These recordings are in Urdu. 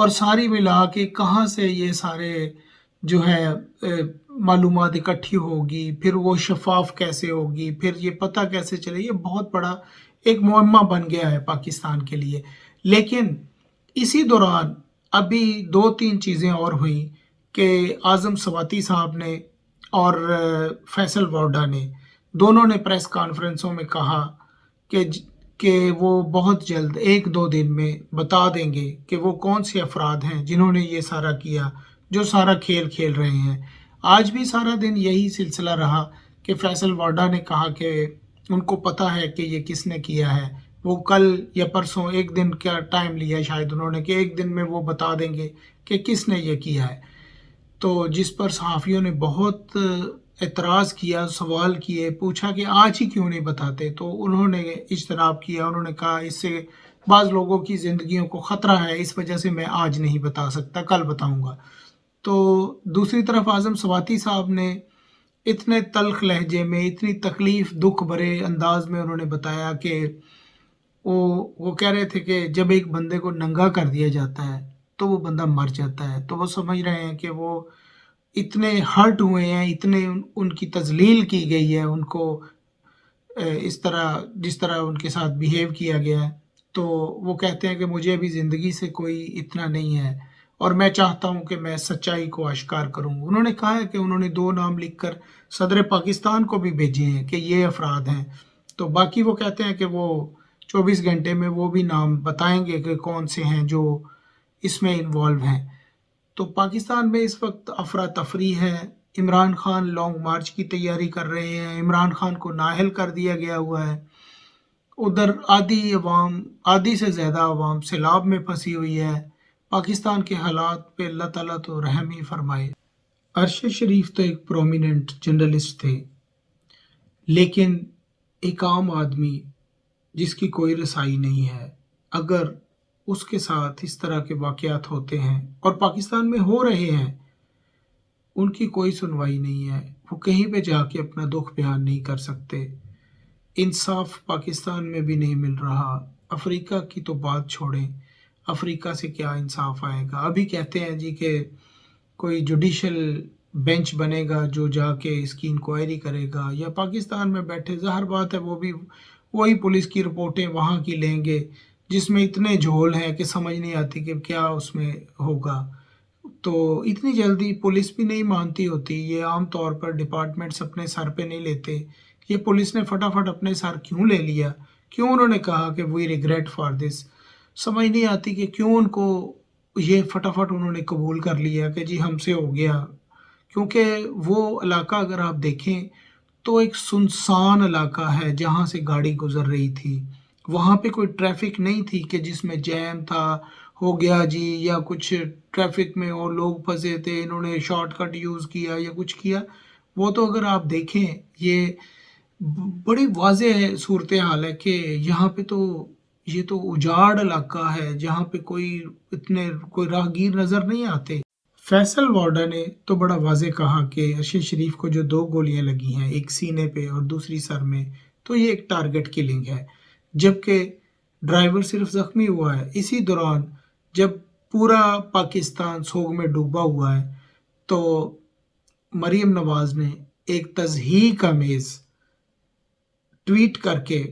اور ساری ملا کے کہاں سے یہ سارے جو ہے معلومات اکٹھی ہوگی، پھر وہ شفاف کیسے ہوگی، پھر یہ پتہ کیسے چلے، یہ بہت بڑا ایک معمہ بن گیا ہے پاکستان کے لیے۔ لیکن اسی دوران ابھی 2-3 چیزیں اور ہوئیں کہ اعظم سواتی صاحب نے اور فیصل ووڈا نے دونوں نے پریس کانفرنسوں میں کہا کہ وہ بہت جلد 1-2 دن میں بتا دیں گے کہ وہ کون سے افراد ہیں جنہوں نے یہ سارا کیا، جو سارا کھیل کھیل رہے ہیں۔ آج بھی سارا دن یہی سلسلہ رہا کہ فیصل ووڈا نے کہا کہ ان کو پتہ ہے کہ یہ کس نے کیا ہے۔ وہ کل یا پرسوں 1 دن کا ٹائم لیا شاید انہوں نے کہ 1 دن میں وہ بتا دیں گے کہ کس نے یہ کیا ہے۔ تو جس پر صحافیوں نے بہت اعتراض کیا، سوال کیے، پوچھا کہ آج ہی کیوں نہیں بتاتے، تو انہوں نے اجتناب کیا۔ انہوں نے کہا اس سے بعض لوگوں کی زندگیوں کو خطرہ ہے، اس وجہ سے میں آج نہیں بتا سکتا، کل بتاؤں گا۔ تو دوسری طرف اعظم سواتی صاحب نے اتنے تلخ لہجے میں، اتنی تکلیف دکھ بھرے انداز میں انہوں نے بتایا کہ وہ کہہ رہے تھے کہ جب ایک بندے کو ننگا کر دیا جاتا ہے تو وہ بندہ مر جاتا ہے۔ تو وہ سمجھ رہے ہیں کہ وہ اتنے ہرٹ ہوئے ہیں، اتنے ان کی تذلیل کی گئی ہے، ان کو اس طرح جس طرح ان کے ساتھ بیہیو کیا گیا ہے۔ تو وہ کہتے ہیں کہ مجھے ابھی زندگی سے کوئی اتنا نہیں ہے اور میں چاہتا ہوں کہ میں سچائی کو اشکار کروں۔ انہوں نے کہا ہے کہ انہوں نے 2 نام لکھ کر صدر پاکستان کو بھی بھیجے ہیں کہ یہ افراد ہیں۔ تو باقی وہ کہتے ہیں کہ وہ 24 گھنٹے میں وہ بھی نام بتائیں گے کہ کون سے ہیں جو اس میں انوالو ہیں۔ تو پاکستان میں اس وقت افراتفری ہے۔ عمران خان لانگ مارچ کی تیاری کر رہے ہیں، عمران خان کو نااہل کر دیا گیا ہوا ہے۔ ادھر آدھی سے زیادہ عوام سیلاب میں پھنسی ہوئی ہے۔ پاکستان کے حالات پہ اللہ تعالیٰ تو رحم ہی فرمائے۔ ارشد شریف تو ایک پرومیننٹ جرنلسٹ تھے، لیکن ایک عام آدمی جس کی کوئی رسائی نہیں ہے، اگر اس کے ساتھ اس طرح کے واقعات ہوتے ہیں اور پاکستان میں ہو رہے ہیں، ان کی کوئی سنوائی نہیں ہے، وہ کہیں پہ جا کے اپنا دکھ بیان نہیں کر سکتے۔ انصاف پاکستان میں بھی نہیں مل رہا۔ افریقہ کی تو بات چھوڑیں، افریقہ سے کیا انصاف آئے گا؟ ابھی کہتے ہیں جی کہ کوئی جوڈیشل بینچ بنے گا جو جا کے اس کی انکوائری کرے گا، یا پاکستان میں بیٹھے ظاہر بات ہے وہ بھی وہی پولیس کی رپورٹیں وہاں کی لیں گے جس میں اتنے جھول ہیں کہ سمجھ نہیں آتی کہ کیا اس میں ہوگا۔ تو اتنی جلدی پولیس بھی نہیں مانتی ہوتی، یہ عام طور پر ڈپارٹمنٹس اپنے سر پہ نہیں لیتے۔ یہ پولیس نے فٹافٹ اپنے سر کیوں لے لیا؟ کیوں انہوں نے کہا کہ وی ریگریٹ فار دس؟ سمجھ نہیں آتی کہ کیوں ان کو یہ فٹافٹ انہوں نے قبول کر لیا کہ جی ہم سے ہو گیا۔ کیونکہ وہ علاقہ اگر آپ دیکھیں تو ایک سنسان علاقہ ہے جہاں سے گاڑی گزر رہی تھی، وہاں پہ کوئی ٹریفک نہیں تھی کہ جس میں جیم تھا، ہو گیا جی، یا کچھ ٹریفک میں اور لوگ پھنسے تھے، انہوں نے شارٹ کٹ یوز کیا یا کچھ کیا۔ وہ تو اگر آپ دیکھیں یہ بڑی واضح صورتحال ہے کہ یہاں پہ تو یہ تو اجاڑ علاقہ ہے جہاں پہ کوئی راہگیر نظر نہیں آتے۔ فیصل ووڈا نے تو بڑا واضح کہا کہ ارشد شریف کو جو 2 گولیاں لگی ہیں، ایک سینے پہ اور دوسری سر میں، تو یہ ایک ٹارگٹ کلنگ ہے، جبکہ ڈرائیور صرف زخمی ہوا ہے۔ اسی دوران جب پورا پاکستان سوگ میں ڈوبا ہوا ہے تو مریم نواز نے ایک تضحیک آمیز ٹویٹ کر کے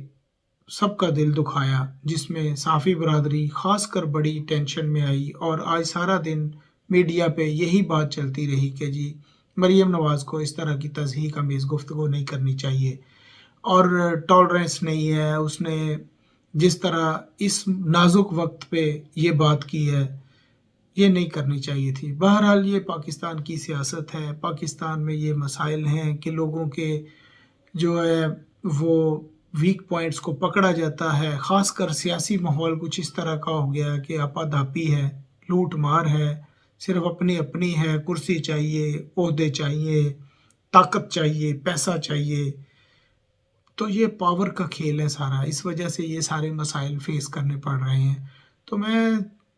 سب کا دل دکھایا، جس میں صحافی برادری خاص کر بڑی ٹینشن میں آئی، اور آج سارا دن میڈیا پہ یہی بات چلتی رہی کہ جی مریم نواز کو اس طرح کی تضحیک آمیز گفتگو نہیں کرنی چاہیے اور ٹالرنس نہیں ہے۔ اس نے جس طرح اس نازک وقت پہ یہ بات کی ہے، یہ نہیں کرنی چاہیے تھی۔ بہرحال یہ پاکستان کی سیاست ہے، پاکستان میں یہ مسائل ہیں کہ لوگوں کے جو ہے وہ ویک پوائنٹس کو پکڑا جاتا ہے۔ خاص کر سیاسی ماحول کچھ اس طرح کا ہو گیا کہ آپا دھاپی ہے، لوٹ مار ہے، صرف اپنی ہے، کرسی چاہیے، عہدے چاہیے، طاقت چاہیے، پیسہ چاہیے۔ تو یہ پاور کا کھیل ہے سارا، اس وجہ سے یہ سارے مسائل فیس کرنے پڑ رہے ہیں۔ تو میں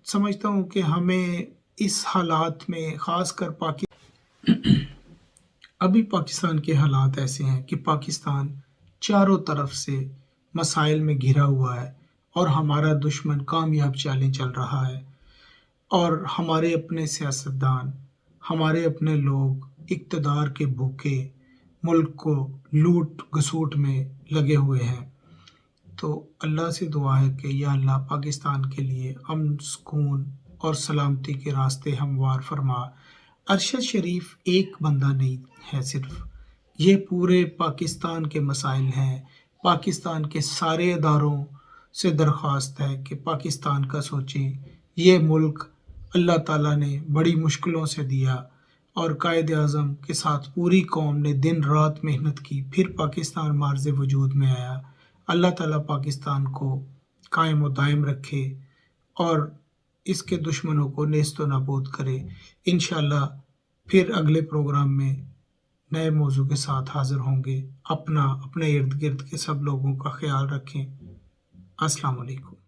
سمجھتا ہوں کہ ہمیں اس حالات میں خاص کر ابھی پاکستان کے حالات ایسے ہیں کہ پاکستان چاروں طرف سے مسائل میں گھرا ہوا ہے اور ہمارا دشمن کامیاب چالیں چل رہا ہے۔ اور ہمارے اپنے سیاستدان، ہمارے اپنے لوگ اقتدار کے بھوکے ملک کو لوٹ گھسوٹ میں لگے ہوئے ہیں۔ تو اللہ سے دعا ہے کہ یا اللہ پاکستان کے لیے امن، سکون اور سلامتی کے راستے ہموار فرما۔ ارشد شریف ایک بندہ نہیں ہے صرف، یہ پورے پاکستان کے مسائل ہیں۔ پاکستان کے سارے اداروں سے درخواست ہے کہ پاکستان کا سوچیں۔ یہ ملک اللہ تعالیٰ نے بڑی مشکلوں سے دیا اور قائد اعظم کے ساتھ پوری قوم نے دن رات محنت کی، پھر پاکستان معرض وجود میں آیا۔ اللہ تعالیٰ پاکستان کو قائم و دائم رکھے اور اس کے دشمنوں کو نیست و نابود کرے۔ انشاءاللہ پھر اگلے پروگرام میں نئے موضوع کے ساتھ حاضر ہوں گے۔ اپنے ارد گرد کے سب لوگوں کا خیال رکھیں۔ السلام علیکم۔